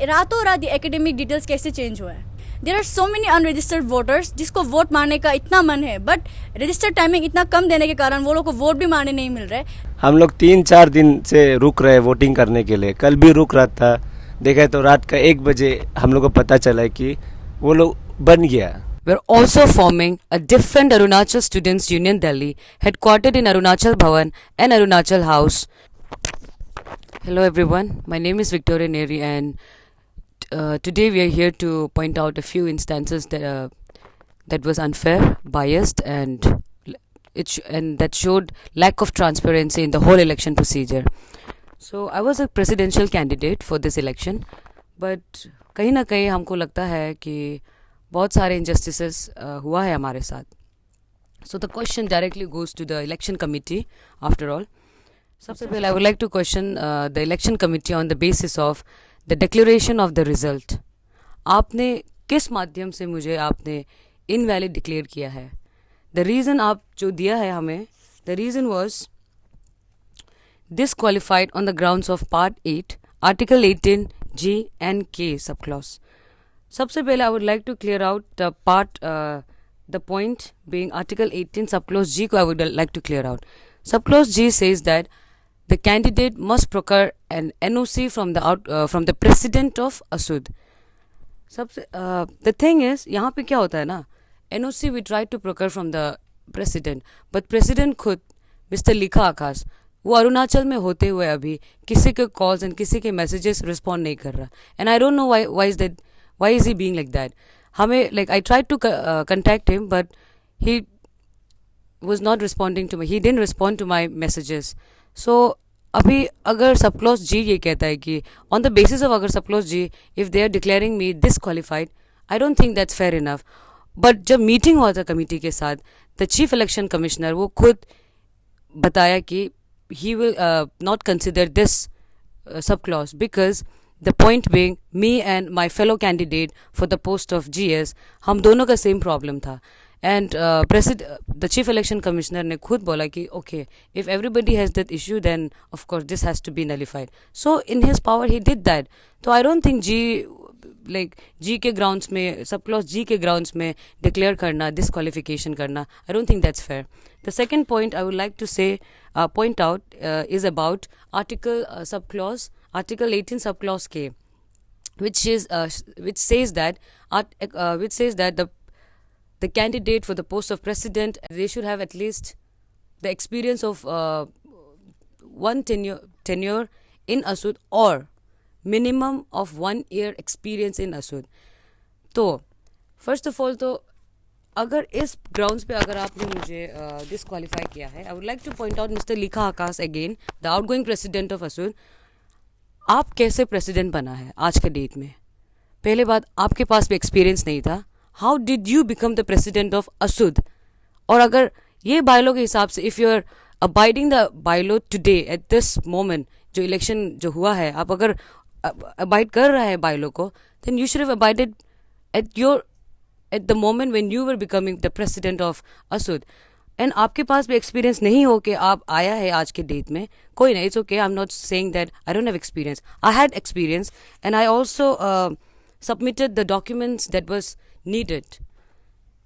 रातों रात academic details कैसे चेंज हुआ है. There are so many unregistered voters जिसको वोट मारने का इतना मन है, बट रजिस्टर्ड टाइमिंग इतना कम देने के कारण वो लोग को वोट भी मारने नहीं मिल रहे. हम लोग 3-4 दिन से रुक रहे वोटिंग करने के लिए. कल भी रुक रहा था, देखा तो रात का 1 बजे हम लोग को पता चला कि वो लोग बन गया. We're also forming a different Arunachal Students Union Delhi, headquartered in Arunachal Bhavan and Arunachal House. Hello everyone, my name is Victoria Neri, and today we are here to point out a few instances that was unfair, biased, and that showed lack of transparency in the whole election procedure. So I was a presidential candidate for this election, but कहीं ना कहीं हमको लगता है कि बहुत सारे injustices हुआ है हमारे साथ. So the question directly goes to the election committee after all. सबसे पहले I would like to question the election committee on the basis of the declaration of the result. आपने किस माध्यम से मुझे आपने invalid declare किया है? The reason आप जो दिया है हमें, the reason was disqualified on the grounds of Part 8, Article 18, G and K subclause. सबसे पहले I would like to clear out the point being Article 18 subclause G को I would like to clear out. Subclause G says that the candidate must procure an NOC from the president of ASUD. The thing is, यहाँ पे क्या होता है ना, NOC we try to procure from the president, but president खुद Mr. लिखा आकाश वो अरुणाचल में होते हुए अभी किसी के calls and किसी के messages respond नहीं कर रहा. And I don't know why is he being like that. हमें like I tried to contact him, but he was not responding to me. He didn't respond to my messages. So अभी अगर sub clause जी ये कहता है कि on the basis of अगर sub clause ji if they are declaring me disqualified, I don't think that's fair enough. But जब meeting हुआ था कमेटी के साथ, the chief election commissioner वो खुद बताया कि he will not consider this sub clause because the point being me and my fellow candidate for the post of GS हम दोनों का same problem था. And the chief election commissioner ने खुद बोला कि okay, if everybody has that issue then of course this has to be nullified. So in his power he did that. So I don't think G के grounds में sub clause G के grounds में declare करना disqualification करना, I don't think that's fair. The second point I would like to point out is about Article 18 subclause K, which says that the candidate for the post of president they should have at least the experience of one tenure in ASUD or minimum of 1 year experience in ASUD. तो first of all तो अगर इस grounds पे अगर आपने मुझे disqualify किया है, I would like to point out Mr. लिखा आकाश again, the outgoing president of ASUD. आप कैसे president बना है आज के डेट में? पहले बात आपके पास भी experience नहीं था. How did you become the president of ASUD? और अगर ये bylaw के हिसाब से if you are abiding the bylaw today at this moment जो election जो हुआ है आप अगर abide कर रहा है bylaw को, then you should have abided at the moment when you were becoming the president of ASUD. And आपके पास भी experience नहीं हो कि आप आया है आज के डेट में, कोई नहीं, it's okay. I'm not saying that I don't have experience. I had experience and I also submitted the documents that was needed.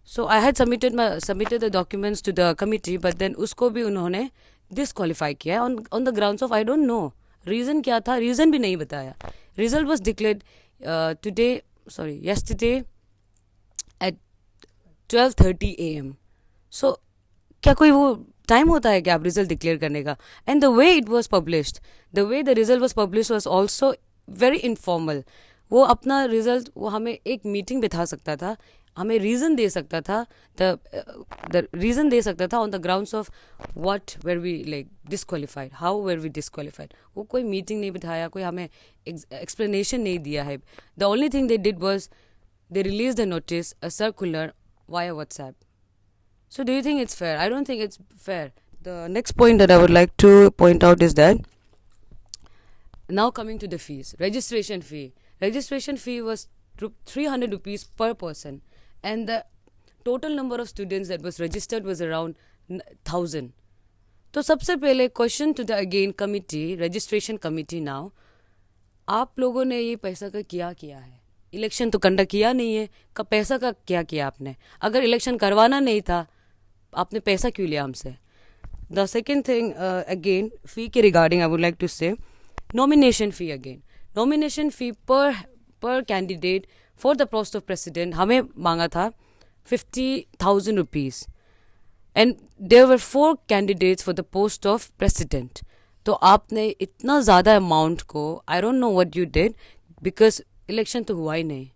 So I had submitted the documents to the committee, but then उसको भी उन्होंने disqualify किया on the grounds of I don't know. Reason क्या था? Reason भी नहीं बताया. Result was declared yesterday at 12:30 AM. So क्या कोई वो टाइम होता है कि आप रिजल्ट डिक्लेयर करने का? And the way it was published, the way the result was published was also very informal. वो अपना रिजल्ट वो हमें एक मीटिंग बिठा सकता था, हमें रीज़न दे सकता था, the रीज़न दे सकता था on the grounds of what were we like disqualified, how were we disqualified. वो कोई मीटिंग नहीं बिठाया, कोई हमें explanation नहीं दिया है. The only thing they did was they released a notice, a circular via WhatsApp. So do you think it's fair? I don't think it's fair. The next point that I would like to point out is that now coming to the fees, registration fee. Registration fee was 300 rupees per person and the total number of students that was registered was around 1,000. तो सबसे पहले question to the again committee, registration committee now, आप लोगों ने ये पैसा का किया है? इलेक्शन तो कंडक्ट किया नहीं है, का पैसा का क्या किया आपने? अगर इलेक्शन करवाना नहीं था, आपने पैसा क्यों लिया हमसे? The second thing, again, fee के regarding I would like to say, nomination fee again. Nomination fee per candidate for the post of president हमें मांगा था 50,000 rupees. And there were 4 candidates for the post of president. तो आपने इतना ज़्यादा amount को, I don't know what you did, because election तो हुआ ही नहीं.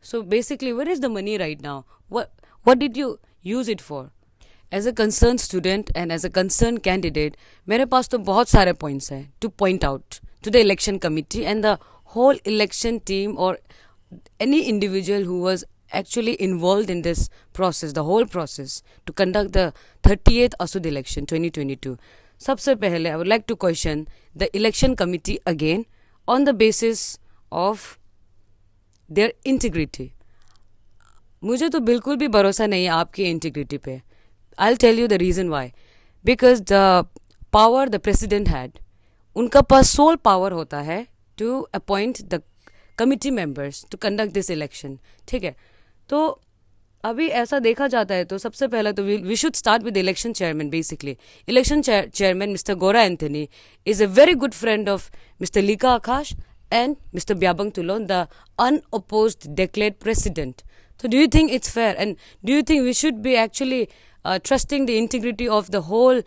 So basically, where is the money right now? What did you use it for? As a concerned student and as a concerned candidate, मेरे पास तो बहुत सारे points हैं to point out to the election committee and the whole election team or any individual who was actually involved in this process, the whole process to conduct the 38th Asud election 2022. सबसे पहले I would like to question the election committee again on the basis of their integrity. मुझे तो बिल्कुल भी भरोसा नहीं है आपकी इंटीग्रिटी पे. I'll tell you the reason why. Because the power the president had, उनका पास sole power होता है to appoint the committee members to conduct this election. ठीक है, तो अभी ऐसा देखा जाता है तो सबसे पहले तो we should start with the election chairman basically. Election chairman Mr. Gora Anthony is a very good friend of Mr. Lika Akash and Mr. Byabang Tulon, the unopposed declared president. So do you think it's fair, and do you think we should be actually trusting the integrity of the whole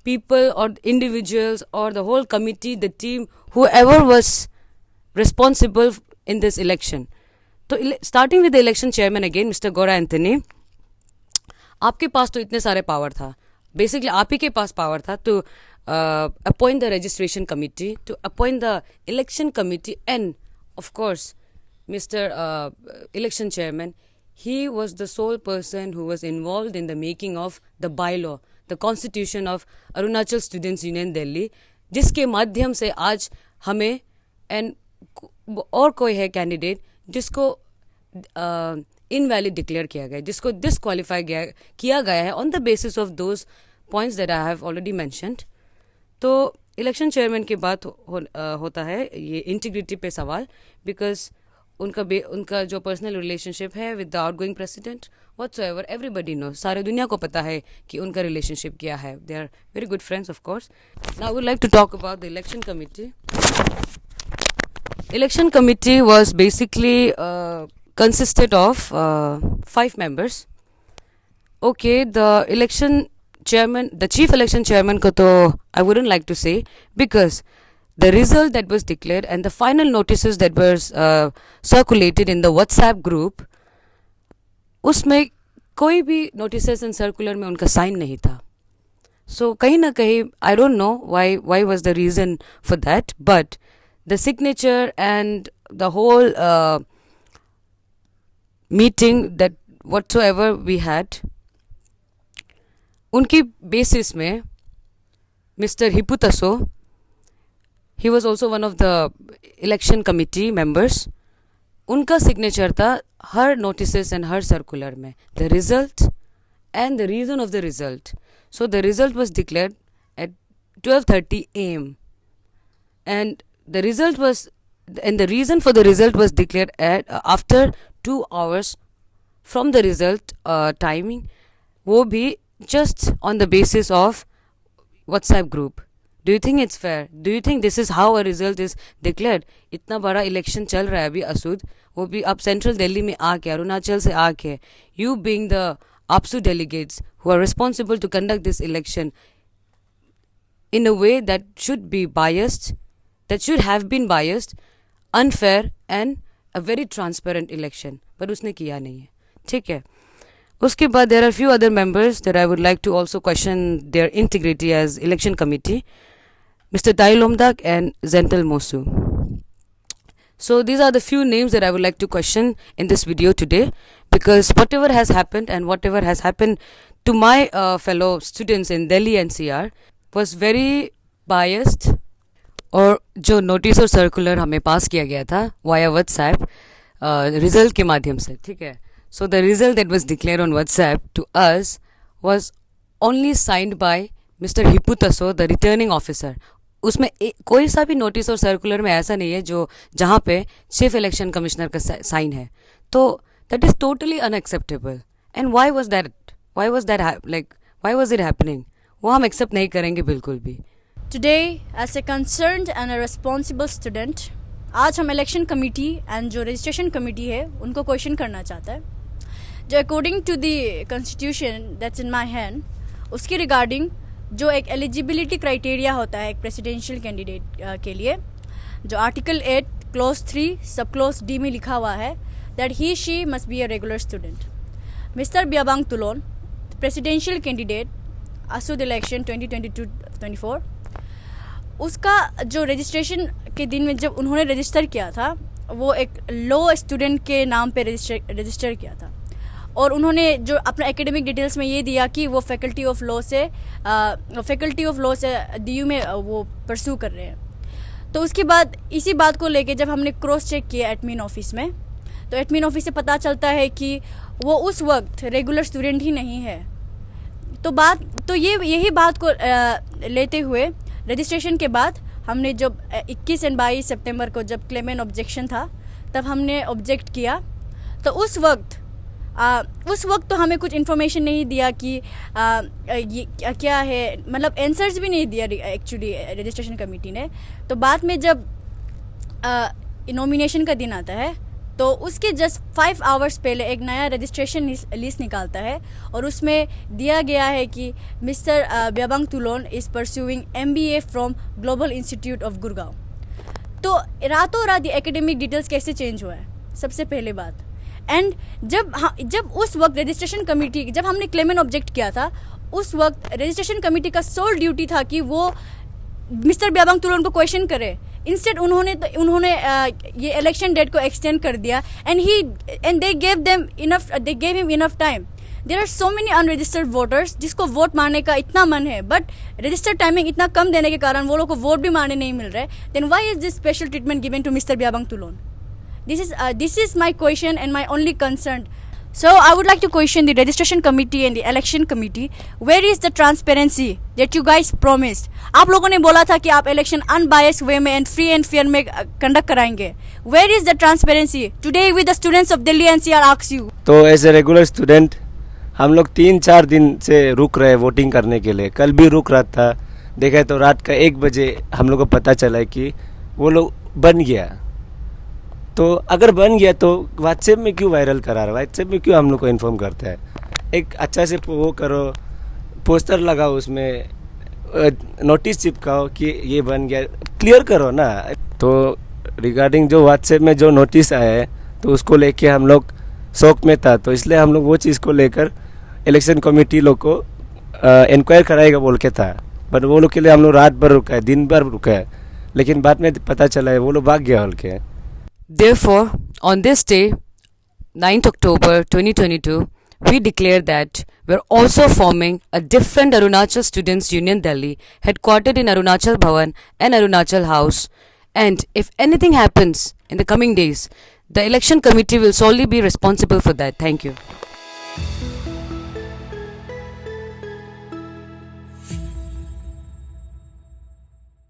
people or individuals or the whole committee, the team, whoever was responsible in this election? तो starting with the election chairman again mister गोरा Anthony, आपके पास तो इतने सारे power था, basically आप ही के पास पावर था to appoint the registration committee, to appoint the election committee, and of course mister election chairman, he was the sole person who was involved in the making of the bylaw, the constitution of Arunachal Students Union Delhi, जिसके माध्यम से आज हमें and और कोई है candidate जिसको invalid declare किया गया, जिसको डिसक्वालीफाई किया गया है on the basis of those points that I have already mentioned. तो इलेक्शन चेयरमैन की बात होता है ये इंटीग्रिटी पे सवाल, बिकॉज उनका जो पर्सनल रिलेशनशिप है with the outgoing president whatsoever everybody know, सारे दुनिया को पता है कि उनका रिलेशनशिप क्या है. They are very good friends of course. Now I would like to talk about the election committee. Election committee was basically consisted of 5 members. Okay, the election chairman, the chief election chairman ko to I wouldn't like to say, because the result that was declared and the final notices that were circulated in the WhatsApp group, उसमें कोई भी notices and circular में उनका sign नहीं था. So कहीं ना कहीं I don't know why was the reason for that, but the signature and the whole meeting that whatsoever we had, उनकी basis में Mr. Hiputaso, he was also one of the election committee members, उनका signature था हर notices and her circular में, the result and the reason of the result. So the result was declared at 12:30 AM, and the result was, and the reason for the result was declared at after 2 hours from the result timing, वो भी just on the basis of WhatsApp group. Do you think it's fair? Do you think this is how a result is declared? इतना बड़ा election चल रहा है अभी असूद, वो भी आप सेंट्रल दिल्ली में आके, अरुणाचल से आके, you being the APSU delegates who are responsible to conduct this election in a way that should be biased, that should have been biased, unfair and a very transparent election, पर उसने किया नहीं है. ठीक है, उसके बाद there are few other members that I would like to also question their integrity as election committee, Mr. Tailomdak and Zental Mosu. So these are the few names that I would like to question in this video today, because whatever has happened and whatever has happened to my fellow students in Delhi NCR was very biased. और जो notice और circular हमें पास किया गया था via WhatsApp result के माध्यम से, ठीक है, so the result that was declared on WhatsApp to us was only signed by mister Hiputso, the returning officer. उसमें कोई सा भी नोटिस और सर्कुलर में ऐसा नहीं है जो जहाँ पे चीफ इलेक्शन कमिश्नर का साइन है. तो that is totally unacceptable. And why was it happening? वो हम एक्सेप्ट नहीं करेंगे बिल्कुल भी. Today, as a concerned and a responsible student, आज हम इलेक्शन कमेटी एंड जो रजिस्ट्रेशन कमेटी है उनको क्वेश्चन करना चाहता है. जो according to the constitution that's in my hand, उसके रिगार्डिंग जो एक एलिजिबिलिटी क्राइटेरिया होता है एक प्रेसिडेंशियल कैंडिडेट के लिए, जो article 8 clause 3 sub clause D में लिखा हुआ है that he she must be a regular student. Mister Byabang Tulon, presidential candidate असुद इलेक्शन 2022-24, उसका जो रजिस्ट्रेशन के दिन में जब उन्होंने रजिस्टर किया था वो एक लो स्टूडेंट के नाम पे रजिस्टर किया था. और उन्होंने जो अपना एकेडमिक डिटेल्स में ये दिया कि वो फैकल्टी ऑफ लॉ से DU में वो परस्यू कर रहे हैं. तो उसके बाद इसी बात को लेके जब हमने क्रॉस चेक किया एडमिन ऑफिस में, तो एडमिन ऑफिस से पता चलता है कि वो उस वक्त रेगुलर स्टूडेंट ही नहीं है. तो यही बात को लेते हुए रजिस्ट्रेशन के बाद हमने जब 21 और 22 सितंबर को जब क्लेमेंट ऑब्जेक्शन था तब हमने ऑब्जेक्ट किया. तो उस वक्त तो हमें कुछ इन्फॉर्मेशन नहीं दिया कि ये क्या है, मतलब आंसर्स भी नहीं दिया एक्चुअली रजिस्ट्रेशन कमेटी ने. तो बाद में जब नॉमिनेशन का दिन आता है तो उसके जस्ट 5 आवर्स पहले एक नया रजिस्ट्रेशन लिस्ट निकालता है और उसमें दिया गया है कि mister Byabang Tulon is pursuing MBA from global institute of Gurgaon. तो रातों रात एकेडमिक डिटेल्स कैसे चेंज हुआ है, सबसे पहले बात. एंड जब उस वक्त रजिस्ट्रेशन कमेटी, जब हमने क्लेमेंट ऑब्जेक्ट किया था, उस वक्त रजिस्ट्रेशन कमेटी का सोल ड्यूटी था कि वो मिस्टर ब्याबांग तुलोन को क्वेश्चन करे. इंस्टेड उन्होंने ये इलेक्शन डेट को एक्सटेंड कर दिया and they gave him enough time. There are so many unregistered voters जिसको वोट मारने का इतना मन है, बट रजिस्टर्ड टाइमिंग इतना कम देने के कारण वो लोग को वोट भी मारने नहीं मिल रहे. Then why is this special treatment given to mister Byabang Tulon? This is my question and my only concern. So I would like to question the registration committee and the election committee. Where is the transparency that you guys promised? आप लोगों ने बोला था कि आप election unbiased वे में and free and fair में conduct कराएंगे. Where is the transparency? Today with the students of Delhi NCR asks you. तो एज ए रेगुलर स्टूडेंट हम लोग 3-4 दिन से रुक रहे वोटिंग करने के लिए. कल भी रुक रहा था. देखा तो रात का 1 बजे हम लोग को पता चला कि वो लोग बन गया. तो अगर बन गया तो व्हाट्सएप में क्यों वायरल करा रहा है? व्हाट्सएप में क्यों हम लोग को इन्फॉर्म करता है? एक अच्छा से वो करो, पोस्टर लगाओ, उसमें नोटिस चिपकाओ कि ये बन गया, क्लियर करो ना. तो रिगार्डिंग जो व्हाट्सएप में जो नोटिस आया है तो उसको लेके हम लोग शौक में था. तो इसलिए हम लोग वो चीज़ को लेकर इलेक्शन कमेटी लोग को इंक्वायर कराएगा बोल के था. बट वो लोग के लिए हम लोग रात भर रुका है, दिन भर रुका है, लेकिन बाद में पता चला है वो लोग भाग गया बोल के. Therefore, on this day, 9th October 2022, we declare that we're also forming a different Arunachal Students Union Delhi, headquartered in Arunachal Bhavan and Arunachal House. And if anything happens in the coming days, the election committee will solely be responsible for that. Thank you.